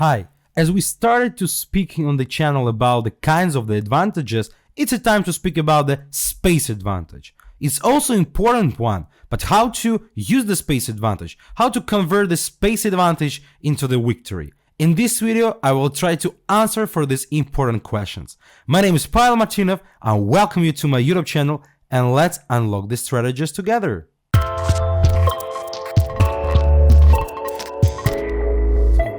Hi, as we started to speaking on the channel about the kinds of the advantages, it's a time to speak about the space advantage. It's also an important one, but how to use the space advantage, how to convert the space advantage into the victory. In this video, I will try to answer for these important questions. My name is PavelChess and welcome you to my YouTube channel, and let's unlock the strategies together.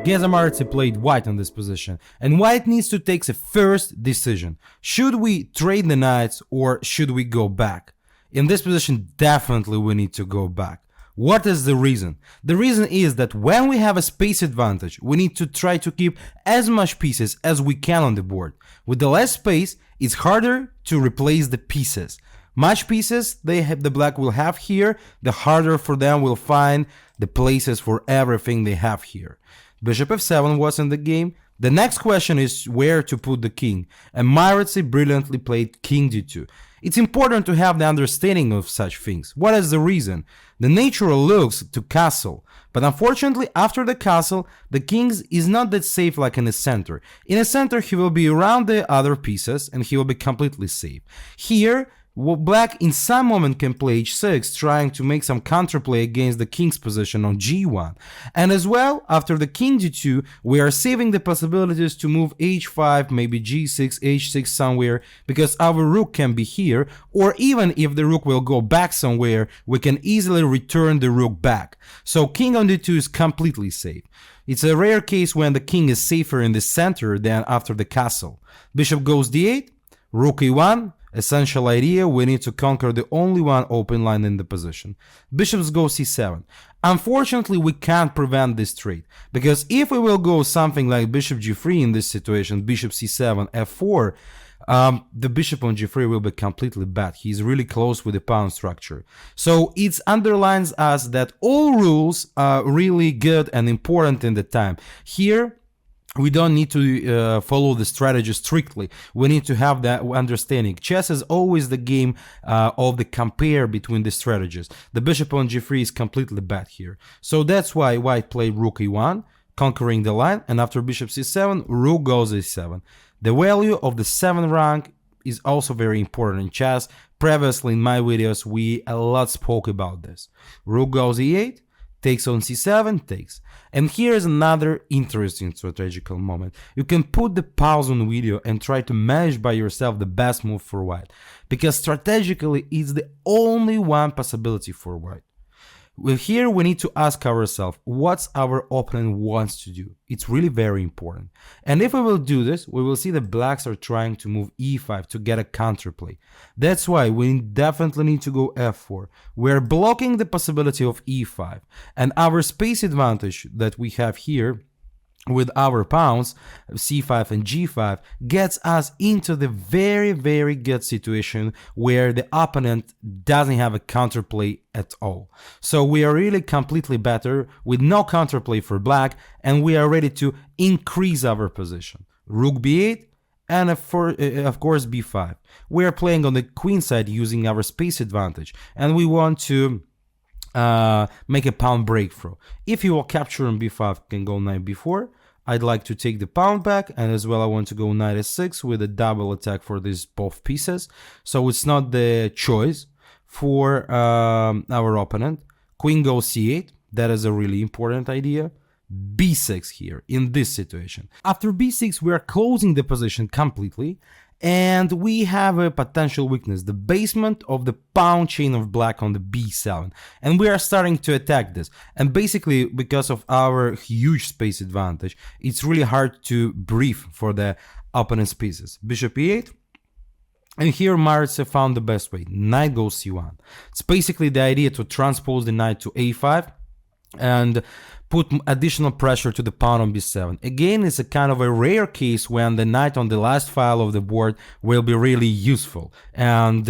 Maritzi played white on this position, and white needs to take the first decision. Should we trade the knights or should we go back? In this position, definitely we need to go back. What is the reason? The reason is that when we have a space advantage, we need to try to keep as much pieces as we can on the board. With the less space, it's harder to replace the pieces. Much pieces the black will have here, the harder for them will find the places for everything they have here. Bishop f7 was in the game. The next question is where to put the king, and Maritzi brilliantly played king d2. It's important to have the understanding of such things. What is the reason? The natural looks to castle, but unfortunately after the castle, the king is not that safe like in the center. In the center he will be around the other pieces and he will be completely safe. Here, black in some moment can play h6, trying to make some counterplay against the king's position on g1. And as well, after the king d2, we are saving the possibilities to move h5, maybe g6, h6 somewhere, because our rook can be here, or even if the rook will go back somewhere, we can easily return the rook back. So king on d2 is completely safe. It's a rare case when the king is safer in the center than after the castle. Bishop goes d8, rook e1. Essential idea, we need to conquer the only one open line in the position. Bishops go c7. Unfortunately, we can't prevent this trade, because if we will go something like bishop g3 in this situation, bishop c7, f4, the bishop on g3 will be completely bad. He's really close with the pawn structure. So it underlines us that all rules are really good and important in the time. Here, we don't need to follow the strategy strictly. We need to have that understanding. Chess is always the game of the compare between the strategies. The bishop on g3 is completely bad here. So that's why white played rook e1, conquering the line, and after bishop c7, rook goes a7. The value of the 7th rank is also very important in chess. Previously in my videos, we a lot spoke about this. Rook goes e8. Takes on c7, takes. And here is another interesting strategical moment. You can put the pause on video and try to manage by yourself the best move for white, because strategically it's the only one possibility for white. Well, here we need to ask ourselves what our opponent wants to do. It's really very important. And if we will do this, we will see the blacks are trying to move e5 to get a counterplay. That's why we definitely need to go f4. We're blocking the possibility of e5. And our space advantage that we have here with our pawns, c5 and g5, gets us into the very good situation where the opponent doesn't have a counterplay at all. So we are really completely better with no counterplay for black, and we are ready to increase our position. Rook b8 and of course b5. We are playing on the queen side using our space advantage, and we want to make a pawn breakthrough. If you will capture on b5, can go knight b4. I'd like to take the pawn back, and as well I want to go knight s6 with a double attack for these both pieces. So it's not the choice for our opponent. Queen goes c8. That is a really important idea. b6 here in this situation. After b6, we are closing the position completely. And we have a potential weakness, the basement of the pawn chain of black on the b7. And we are starting to attack this. And basically, because of our huge space advantage, it's really hard to brief for the opponent's pieces. Bishop e8. And here Maritzi found the best way. Knight goes c1. It's basically the idea to transpose the knight to a5 and put additional pressure to the pawn on b7. Again, it's a kind of a rare case when the knight on the last file of the board will be really useful. And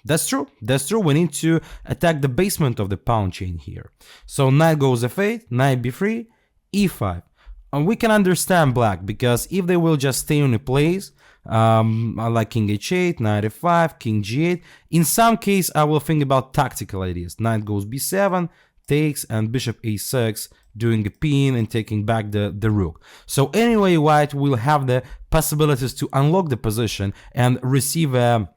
that's true. That's true. We need to attack the basement of the pawn chain here. So knight goes f8, knight b3, e5. And we can understand black, because if they will just stay in a place, like king h8, knight f5, king g8, in some case I will think about tactical ideas. Knight goes b7, takes, and bishop a6, doing a pin and taking back the rook. So anyway, white will have the possibilities to unlock the position and receive a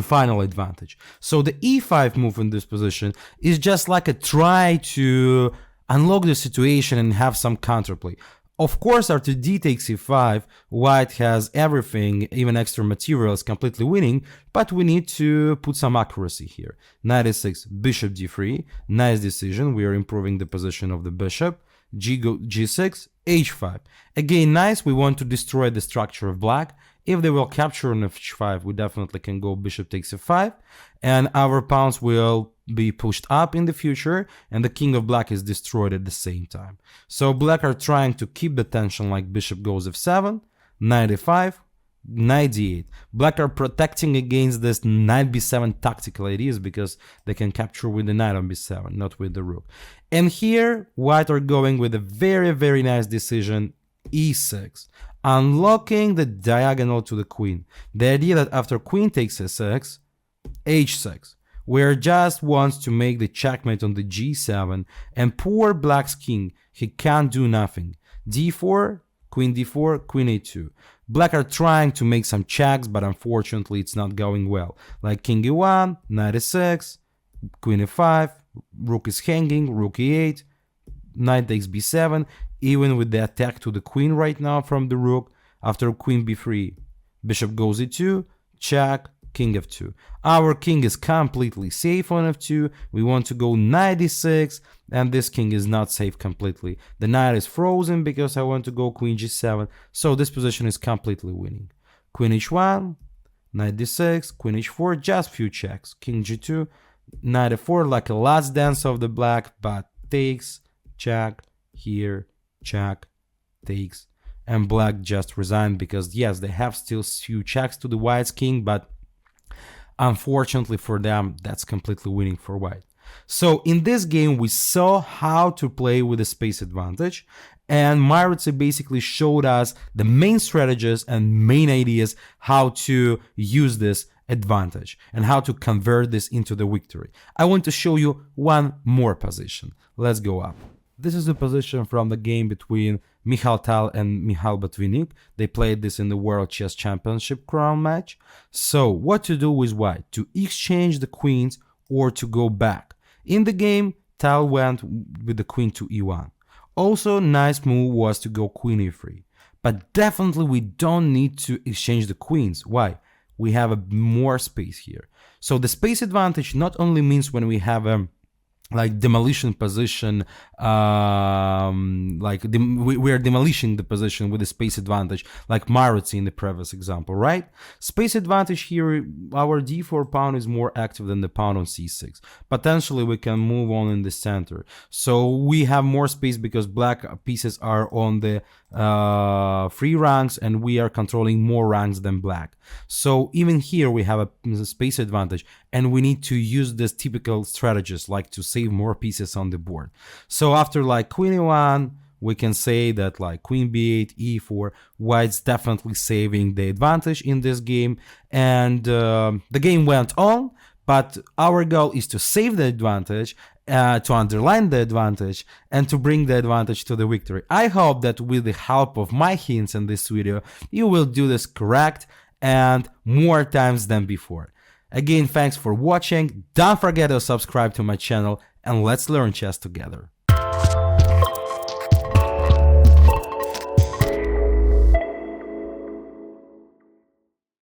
final advantage. So the e5 move in this position is just like a try to unlock the situation and have some counterplay. Of course, after d takes e5, white has everything, even extra materials, completely winning, but we need to put some accuracy here. Knight e6, bishop d3, nice decision, we are improving the position of the bishop. G6, h5. Again, nice, we want to destroy the structure of black. If they will capture on h5, we definitely can go bishop takes f5, and our pawns will be pushed up in the future, and the king of black is destroyed at the same time. So black are trying to keep the tension, like bishop goes f7, knight e5, knight d8. Black are protecting against this knight b7 tactical ideas because they can capture with the knight on b7, not with the rook. And here, white are going with a very, very nice decision, e6, unlocking the diagonal to the queen. The idea that after queen takes e6, h6, where just wants to make the checkmate on the g7, and poor black's king, he can't do nothing. d4, queen a2. Black are trying to make some checks, but unfortunately it's not going well. Like king e1, knight e6, queen e5, rook is hanging, rook e8, knight takes b7, even with the attack to the queen right now from the rook. After queen b3, bishop goes e2, check, king f2. Our king is completely safe on f2. We want to go knight e6, and this king is not safe completely. The knight is frozen because I want to go queen g7, so this position is completely winning. Queen h1, knight d6, queen h4, just few checks. King g2, knight f4, like a last dance of the black, but takes, check, here, check, takes, and black just resigned because yes, they have still few checks to the white's king, but unfortunately for them, that's completely winning for white. So in this game, we saw how to play with a space advantage, and Maritza basically showed us the main strategies and main ideas how to use this advantage and how to convert this into the victory. I want to show you one more position. Let's go up. This is the position from the game between Michal Tal and Michal Botvinnik. They played this in the World Chess Championship crown match. So what to do with white? To exchange the queens or to go back. In the game, Tal went with the queen to e1. Also, nice move was to go queen e3. But definitely we don't need to exchange the queens. Why? We have a more space here. So the space advantage not only means when we have a like demolition position, we are demolishing the position with a space advantage, like Maritza in the previous example, right? Space advantage here, our d4 pawn is more active than the pawn on c6. Potentially we can move on in the center. So we have more space because black pieces are on the free ranks and we are controlling more ranks than black. So even here we have a space advantage, and we need to use this typical strategies like to save more pieces on the board. So after like queen e1, we can say that like queen b8, e4, white's definitely saving the advantage in this game, and the game went on, but our goal is to save the advantage, to underline the advantage, and to bring the advantage to the victory. I hope that with the help of my hints in this video, you will do this correct and more times than before. Again, thanks for watching. Don't forget to subscribe to my channel, and let's learn chess together.